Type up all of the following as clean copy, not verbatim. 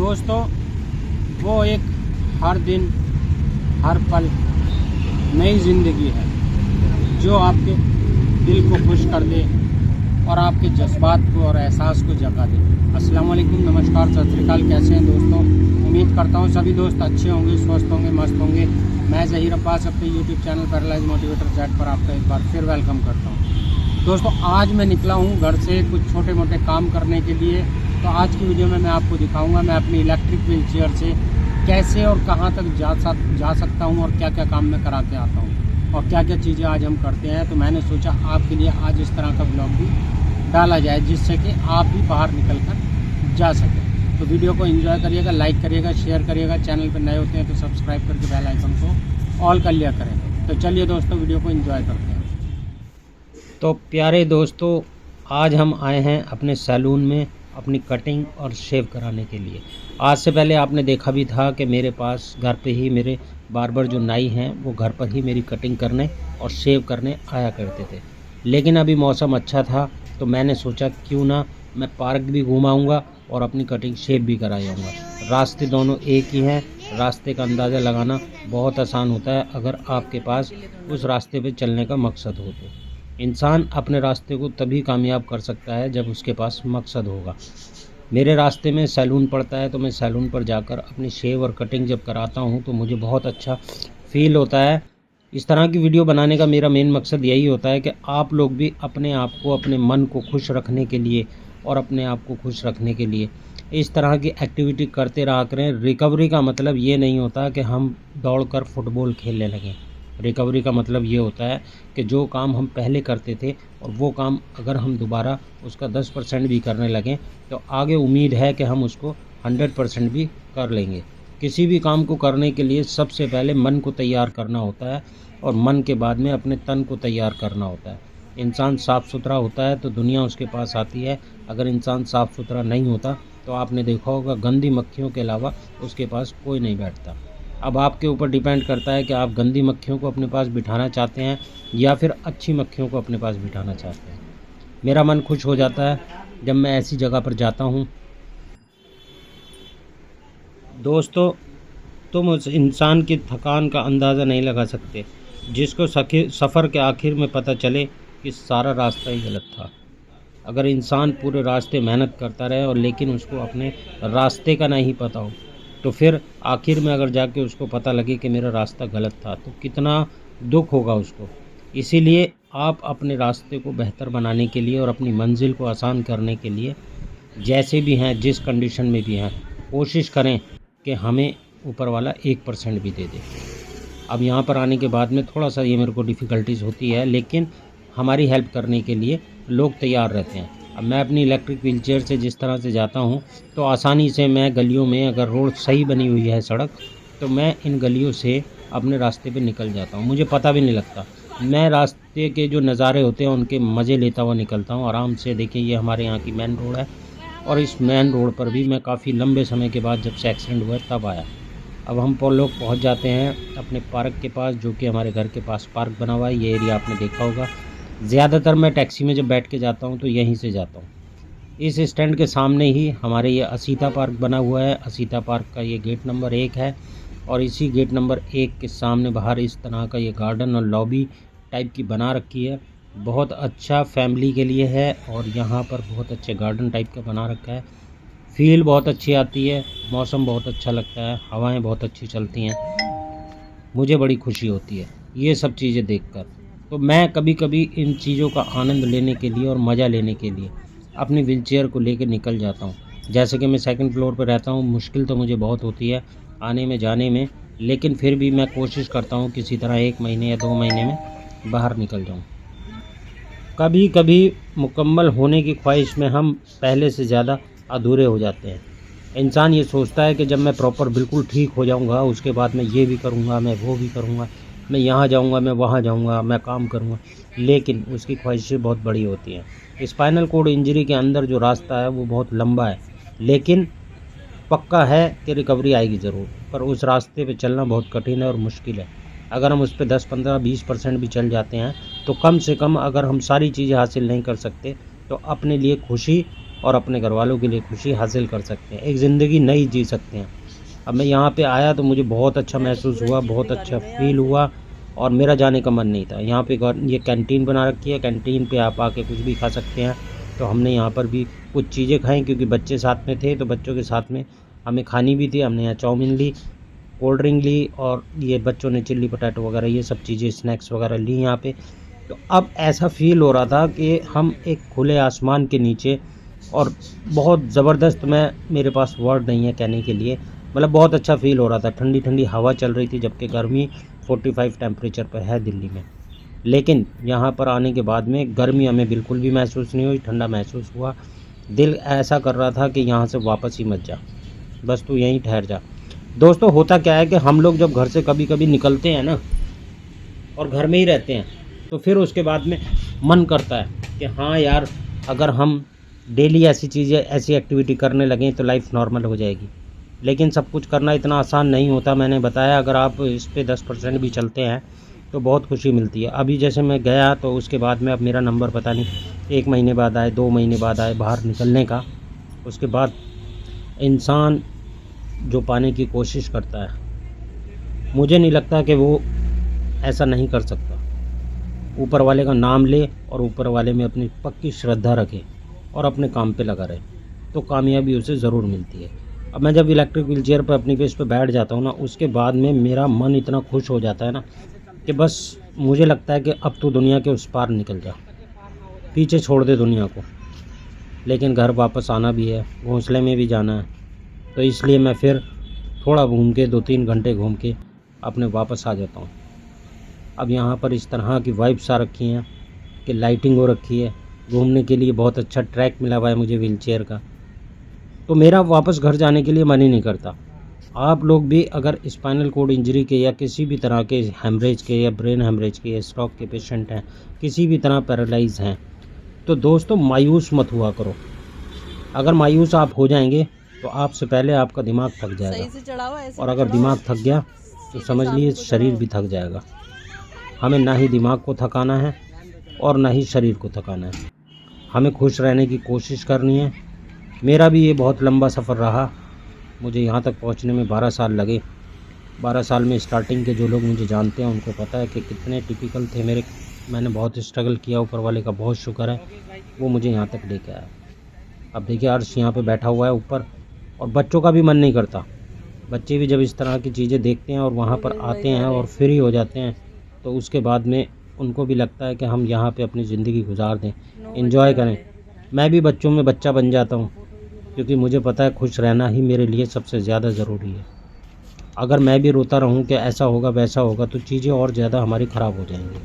दोस्तों, वो एक हर दिन हर पल नई ज़िंदगी है जो आपके दिल को खुश कर दे और आपके जज्बात को और एहसास को जगा दे। अस्सलाम वालेकुम, नमस्कार, सत श्री अकाल। कैसे हैं दोस्तों? उम्मीद करता हूँ सभी दोस्त अच्छे होंगे, स्वस्थ होंगे, मस्त होंगे। मैं ज़हीर अब्बास अपने YouTube channel paralyse motivator chat पर आपका एक बार फिर वेलकम करता हूँ। दोस्तों, आज मैं निकला हूँ घर से कुछ छोटे मोटे काम करने के लिए। तो आज की वीडियो में मैं आपको दिखाऊंगा मैं अपनी इलेक्ट्रिक व्हील चेयर से कैसे और कहाँ तक जा सकता हूँ और क्या क्या काम मैं करा के आता हूँ और क्या क्या चीज़ें आज हम करते हैं। तो मैंने सोचा आपके लिए आज इस तरह का ब्लॉग भी डाला जाए जिससे कि आप भी बाहर निकल कर जा सकें। तो वीडियो को एंजॉय करिएगा, लाइक करिएगा, शेयर करिएगा। चैनल पर नए होते हैं तो सब्सक्राइब करके बेल आइकन को ऑल कर लिया करें। तो चलिए दोस्तों, वीडियो को एंजॉय करते हैं। तो प्यारे दोस्तों, आज हम आए हैं अपने सैलून में अपनी कटिंग और शेव कराने के लिए। आज से पहले आपने देखा भी था कि मेरे पास घर पे ही मेरे बार्बर जो नाई हैं वो घर पर ही मेरी कटिंग करने और शेव करने आया करते थे। लेकिन अभी मौसम अच्छा था तो मैंने सोचा क्यों ना मैं पार्क भी घुमाऊंगा और अपनी कटिंग शेव भी करा जाऊँगा। रास्ते दोनों एक ही हैं। रास्ते का अंदाज़ा लगाना बहुत आसान होता है अगर आपके पास उस रास्ते पे चलने का मकसद हो। तो इंसान अपने रास्ते को तभी कामयाब कर सकता है जब उसके पास मकसद होगा। मेरे रास्ते में सैलून पड़ता है तो मैं सैलून पर जाकर अपनी शेव और कटिंग जब कराता हूँ तो मुझे बहुत अच्छा फील होता है। इस तरह की वीडियो बनाने का मेरा मेन मकसद यही होता है कि आप लोग भी अपने आप को, अपने मन को खुश रखने के लिए और अपने आप को खुश रखने के लिए इस तरह की एक्टिविटी करते रहा करें। रिकवरी का मतलब ये नहीं होता कि हम दौड़कर फुटबॉल खेलने लगें। रिकवरी का मतलब ये होता है कि जो काम हम पहले करते थे और वो काम अगर हम दोबारा उसका 10% भी करने लगें तो आगे उम्मीद है कि हम उसको 100% भी कर लेंगे। किसी भी काम को करने के लिए सबसे पहले मन को तैयार करना होता है और मन के बाद में अपने तन को तैयार करना होता है। इंसान साफ़ सुथरा होता है तो दुनिया उसके पास आती है। अगर इंसान साफ़ सुथरा नहीं होता तो आपने देखा होगा गंदी मक्खियों के अलावा उसके पास कोई नहीं बैठता। अब आपके ऊपर डिपेंड करता है कि आप गंदी मक्खियों को अपने पास बिठाना चाहते हैं या फिर अच्छी मक्खियों को अपने पास बिठाना चाहते हैं। मेरा मन खुश हो जाता है जब मैं ऐसी जगह पर जाता हूँ। दोस्तों, तुम उस इंसान की थकान का अंदाज़ा नहीं लगा सकते जिसको सफ़र के आखिर में पता चले कि सारा रास्ता ही गलत था। अगर इंसान पूरे रास्ते मेहनत करता रहे और लेकिन उसको अपने रास्ते का नहीं पता हो तो फिर आखिर में अगर जाके उसको पता लगे कि मेरा रास्ता गलत था तो कितना दुख होगा उसको। इसीलिए आप अपने रास्ते को बेहतर बनाने के लिए और अपनी मंजिल को आसान करने के लिए जैसे भी हैं, जिस कंडीशन में भी हैं, कोशिश करें कि हमें ऊपर वाला 1% भी दे दे। अब यहाँ पर आने के बाद में थोड़ा सा ये मेरे को डिफ़िकल्टीज़ होती है लेकिन हमारी हेल्प करने के लिए लोग तैयार रहते हैं। अब मैं अपनी इलेक्ट्रिक व्हील चेयर से जिस तरह से जाता हूँ तो आसानी से मैं गलियों में, अगर रोड सही बनी हुई है सड़क, तो मैं इन गलियों से अपने रास्ते पे निकल जाता हूँ। मुझे पता भी नहीं लगता। मैं रास्ते के जो नज़ारे होते हैं उनके मज़े लेता हुआ निकलता हूँ आराम से। देखिए, ये हमारे यहाँ की मेन रोड है और इस मेन रोड पर भी मैं काफ़ी लंबे समय के बाद जब से एक्सीडेंट हुआ तब आया। अब हम लोग पहुँच जाते हैं अपने पार्क के पास, जो कि हमारे घर के पास पार्क बना हुआ है। ये एरिया आपने देखा होगा। ज़्यादातर मैं टैक्सी में जब बैठ के जाता हूँ तो यहीं से जाता हूँ। इस स्टैंड के सामने ही हमारे ये असीता पार्क बना हुआ है। असीता पार्क का ये गेट नंबर 1 है और इसी गेट नंबर 1 के सामने बाहर इस तरह का ये गार्डन और लॉबी टाइप की बना रखी है। बहुत अच्छा फैमिली के लिए है और यहाँ पर बहुत अच्छे गार्डन टाइप का बना रखा है। फील बहुत अच्छी आती है, मौसम बहुत अच्छा लगता है, हवाएं बहुत अच्छी चलती हैं। मुझे बड़ी खुशी होती है ये सब चीज़ें देखकर। तो मैं कभी कभी इन चीज़ों का आनंद लेने के लिए और मज़ा लेने के लिए अपनी व्हील चेयर को लेकर निकल जाता हूँ। जैसे कि मैं सेकंड फ्लोर पर रहता हूँ, मुश्किल तो मुझे बहुत होती है आने में जाने में, लेकिन फिर भी मैं कोशिश करता हूँ किसी तरह 1 महीने या 2 महीने में बाहर निकल जाऊँ। कभी कभी मुकम्मल होने की ख्वाहिश में हम पहले से ज़्यादा अधूरे हो जाते हैं। इंसान ये सोचता है कि जब मैं प्रॉपर बिल्कुल ठीक हो जाऊंगा उसके बाद मैं ये भी करूंगा, मैं वो भी करूंगा, मैं यहाँ जाऊंगा, मैं वहाँ जाऊंगा, मैं काम करूंगा, लेकिन उसकी ख्वाहिशें बहुत बड़ी होती हैं। स्पाइनल कोड इंजरी के अंदर जो रास्ता है वो बहुत लंबा है, लेकिन पक्का है कि रिकवरी आएगी ज़रूर। पर उस रास्ते पे चलना बहुत कठिन है और मुश्किल है। अगर हम उस पर 10, 15, 20% भी चल जाते हैं तो कम से कम, अगर हम सारी चीज़ें हासिल नहीं कर सकते तो अपने लिए खुशी और अपने घर वालों के लिए खुशी हासिल कर सकते हैं, एक ज़िंदगी नई जी सकते हैं। अब मैं यहाँ पे आया तो मुझे बहुत अच्छा महसूस हुआ, बहुत अच्छा फ़ील हुआ और मेरा जाने का मन नहीं था। यहाँ पे ये कैंटीन बना रखी है, कैंटीन पे आप आके कुछ भी खा सकते हैं। तो हमने यहाँ पर भी कुछ चीज़ें खाई क्योंकि बच्चे साथ में थे, तो बच्चों के साथ में हमें खानी भी थी। हमने यहाँ चाउमीन ली, कोल्ड ड्रिंक ली और ये बच्चों ने चिल्ली पोटैटो वगैरह ये सब चीज़ें स्नैक्स वगैरह ली यहाँ पे। तो अब ऐसा फ़ील हो रहा था कि हम एक खुले आसमान के नीचे और बहुत ज़बरदस्त, मेरे पास वर्ड नहीं है कहने के लिए, मतलब बहुत अच्छा फ़ील हो रहा था। ठंडी ठंडी हवा चल रही थी, जबकि गर्मी 45 टेम्परेचर पर है दिल्ली में। लेकिन यहाँ पर आने के बाद में गर्मी हमें बिल्कुल भी महसूस नहीं हुई, ठंडा महसूस हुआ। दिल ऐसा कर रहा था कि यहाँ से वापस ही मत जा, बस तू यहीं ठहर जा। दोस्तों होता क्या है कि हम लोग जब घर से कभी कभी निकलते हैं ना और घर में ही रहते हैं, तो फिर उसके बाद में मन करता है कि हाँ यार, अगर हम डेली ऐसी चीज़ें, ऐसी एक्टिविटी करने लगें तो लाइफ नॉर्मल हो जाएगी। लेकिन सब कुछ करना इतना आसान नहीं होता। मैंने बताया, अगर आप इस पे 10% भी चलते हैं तो बहुत खुशी मिलती है। अभी जैसे मैं गया तो उसके बाद में अब मेरा नंबर पता नहीं 1 महीने बाद आए, 2 महीने बाद आए बाहर निकलने का। उसके बाद इंसान जो पाने की कोशिश करता है, मुझे नहीं लगता कि वो ऐसा नहीं कर सकता। ऊपर वाले का नाम ले और ऊपर वाले में अपनी पक्की श्रद्धा रखे और अपने काम पे लगा रहे, तो कामयाबी उसे ज़रूर मिलती है। अब मैं जब इलेक्ट्रिक व्हील चेयर पर अपनी पे बैठ जाता हूँ ना, उसके बाद में मेरा मन इतना खुश हो जाता है ना कि बस मुझे लगता है कि अब तो दुनिया के उस पार निकल जा, पीछे छोड़ दे दुनिया को। लेकिन घर वापस आना भी है, घोंसले में भी जाना है, तो इसलिए मैं फिर थोड़ा घूम के 2-3 घंटे घूम के अपने वापस आ जाता हूँ। अब यहाँ पर इस तरह की वाइब्स आ रखी हैं कि लाइटिंग हो रखी है, घूमने के लिए बहुत अच्छा ट्रैक मिला हुआ है मुझे व्हील चेयर का, तो मेरा वापस घर जाने के लिए मन ही नहीं करता। आप लोग भी अगर स्पाइनल कोड इंजरी के या किसी भी तरह के हेमरेज के या ब्रेन हेमरेज के या स्ट्रोक के पेशेंट हैं, किसी भी तरह पैरालाइज हैं, तो दोस्तों मायूस मत हुआ करो। अगर मायूस आप हो जाएंगे तो आपसे पहले आपका दिमाग थक जाएगा, और अगर दिमाग थक गया तो समझ लिए शरीर भी थक जाएगा। हमें ना ही दिमाग को थकाना है और ना ही शरीर को थकाना है। हमें खुश रहने की कोशिश करनी है। मेरा भी ये बहुत लंबा सफ़र रहा, मुझे यहाँ तक पहुँचने में 12 साल लगे। 12 साल में स्टार्टिंग के जो लोग मुझे जानते हैं उनको पता है कि कितने टिपिकल थे मेरे। मैंने बहुत स्ट्रगल किया, ऊपर वाले का बहुत शुक्र है वो मुझे यहाँ तक लेके आया। अब देखिए अर्श यहाँ पे बैठा हुआ है ऊपर, और बच्चों का भी मन नहीं करता। बच्चे भी जब इस तरह की चीज़ें देखते हैं और वहाँ पर आते हैं और फ्री हो जाते हैं, तो उसके बाद में उनको भी लगता है कि हम यहाँ पे अपनी ज़िंदगी गुजार दें, एंजॉय करें। मैं भी बच्चों में बच्चा बन जाता हूँ, क्योंकि मुझे पता है खुश रहना ही मेरे लिए सबसे ज़्यादा ज़रूरी है। अगर मैं भी रोता रहूँ कि ऐसा होगा वैसा होगा, तो चीज़ें और ज़्यादा हमारी ख़राब हो जाएंगी।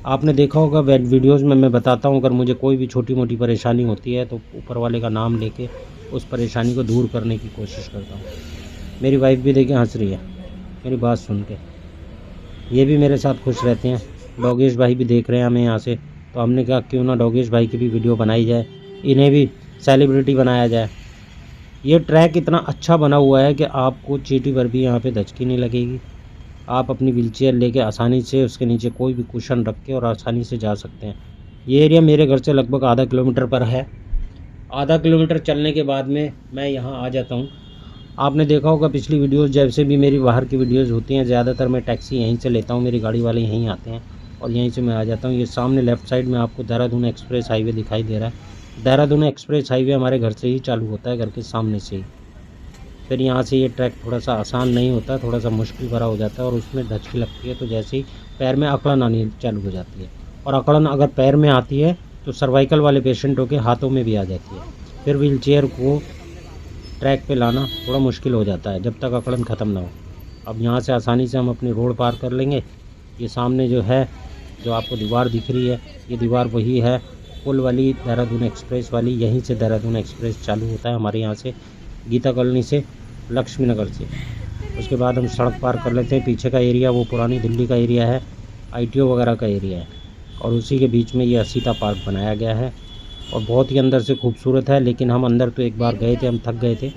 आपने देखा होगा वीडियोज़ में मैं बताता हूँ, अगर मुझे कोई भी छोटी मोटी परेशानी होती है तो ऊपर वाले का नाम लेके उस परेशानी को दूर करने की कोशिश करता हूँ। मेरी वाइफ भी देखिए हंस रही है मेरी बात सुन के, ये भी मेरे साथ खुश रहते हैं। डोगेश भाई भी देख रहे हैं हमें यहाँ से, तो हमने कहा क्यों ना डोगेश भाई की भी वीडियो बनाई जाए, इन्हें भी सेलिब्रिटी बनाया जाए। ये ट्रैक इतना अच्छा बना हुआ है कि आपको चींटी भर भी यहाँ पे धचकी नहीं लगेगी। आप अपनी व्हीलचेयर लेके आसानी से उसके नीचे कोई भी कुशन रख के और आसानी से जा सकते हैं। ये एरिया मेरे घर से लगभग आधा किलोमीटर पर है। आधा किलोमीटर चलने के बाद में मैं यहाँ आ जाता हूँ। आपने देखा होगा पिछली वीडियोस, जैसे भी मेरी बाहर की वीडियोस होती हैं, ज़्यादातर मैं टैक्सी यहीं से लेता हूँ, मेरी गाड़ी वाले यहीं आते हैं और यहीं से मैं आ जाता हूँ। ये सामने लेफ़्ट साइड में आपको देहरादून एक्सप्रेस हाईवे दिखाई दे रहा है। देहरादून एक्सप्रेस हाईवे हमारे घर से ही चालू होता है, घर के सामने से ही। फिर यहाँ से ये ट्रैक थोड़ा सा आसान नहीं होता, थोड़ा सा मुश्किल भरा हो जाता है और उसमें धचकी लगती है, तो जैसे ही पैर में अकड़न आनी चालू हो जाती है। और अकड़न अगर पैर में आती है तो सर्वाइकल वाले पेशेंटों के हाथों में भी आ जाती है। फिर व्हीलचेयर को ट्रैक पे लाना थोड़ा मुश्किल हो जाता है जब तक अकड़न ख़त्म ना हो। अब यहाँ से आसानी से हम अपनी रोड पार कर लेंगे। ये सामने जो है, जो आपको दीवार दिख रही है, ये दीवार वही है पुल वाली, देहरादून एक्सप्रेस वाली। यहीं से देहरादून एक्सप्रेस चालू होता है हमारे यहाँ से, गीता कॉलोनी से, लक्ष्मी नगर से। उसके बाद हम सड़क पार कर लेते हैं। पीछे का एरिया वो पुरानी दिल्ली का एरिया है, ITO वगैरह का एरिया है, और उसी के बीच में ये असीता पार्क बनाया गया है और बहुत ही अंदर से खूबसूरत है। लेकिन हम अंदर तो एक बार गए थे, हम थक गए थे,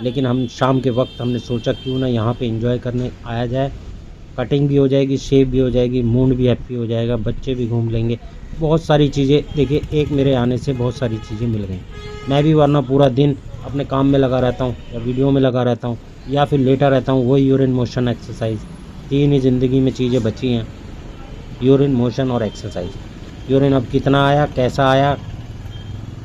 लेकिन हम शाम के वक्त हमने सोचा क्यों ना यहाँ पे एंजॉय करने आया जाए। कटिंग भी हो जाएगी, शेव भी हो जाएगी, मूड भी हैप्पी हो जाएगा, बच्चे भी घूम लेंगे, बहुत सारी चीज़ें देखिए, एक मेरे आने से बहुत सारी चीज़ें मिल गई। मैं भी वरना पूरा दिन अपने काम में लगा रहता हूँ या वीडियो में लगा रहता हूँ या फिर लेटा रहता हूँ। वही यूरिन मोशन एक्सरसाइज, 3 ही ज़िंदगी में चीज़ें बची हैं, यूरिन मोशन और एक्सरसाइज। यूरिन अब कितना आया, कैसा आया,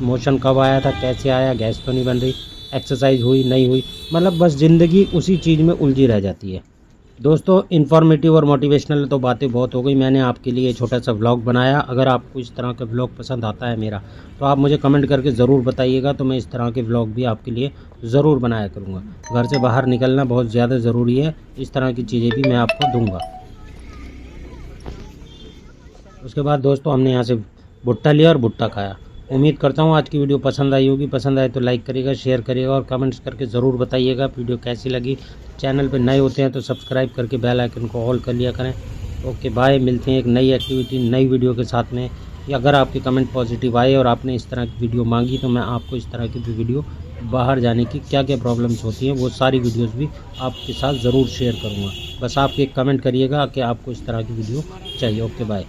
मोशन कब आया था, कैसे आया, गैस तो नहीं बन रही, एक्सरसाइज हुई नहीं हुई, मतलब बस ज़िंदगी उसी चीज़ में उलझी रह जाती है। दोस्तों, इन्फॉर्मेटिव और मोटिवेशनल तो बातें बहुत हो गई। मैंने आपके लिए छोटा सा व्लॉग बनाया। अगर आपको इस तरह का व्लॉग पसंद आता है मेरा, तो आप मुझे कमेंट करके ज़रूर बताइएगा, तो मैं इस तरह के व्लॉग भी आपके लिए ज़रूर बनाया करूँगा। घर से बाहर निकलना बहुत ज़्यादा ज़रूरी है, इस तरह की चीज़ें भी मैं आपको दूँगा। उसके बाद दोस्तों, हमने यहाँ से भुट्टा लिया और भुट्टा खाया। उम्मीद करता हूँ आज की वीडियो पसंद आई होगी। पसंद आए तो लाइक करिएगा, शेयर करिएगा और कमेंट्स करके ज़रूर बताइएगा वीडियो कैसी लगी। चैनल पे नए होते हैं तो सब्सक्राइब करके बेल आइकन को ऑल कर लिया करें। ओके बाय, मिलते हैं एक नई एक्टिविटी, नई वीडियो के साथ में। या अगर आपके कमेंट पॉजिटिव आए और आपने इस तरह की वीडियो मांगी, तो मैं आपको इस तरह की भी वीडियो, बाहर जाने की क्या क्या प्रॉब्लम्स होती हैं, वो सारी वीडियोज़ भी आपके साथ ज़रूर शेयर करूँगा। बस आप एक कमेंट करिएगा कि आपको इस तरह की वीडियो चाहिए। Okay bye.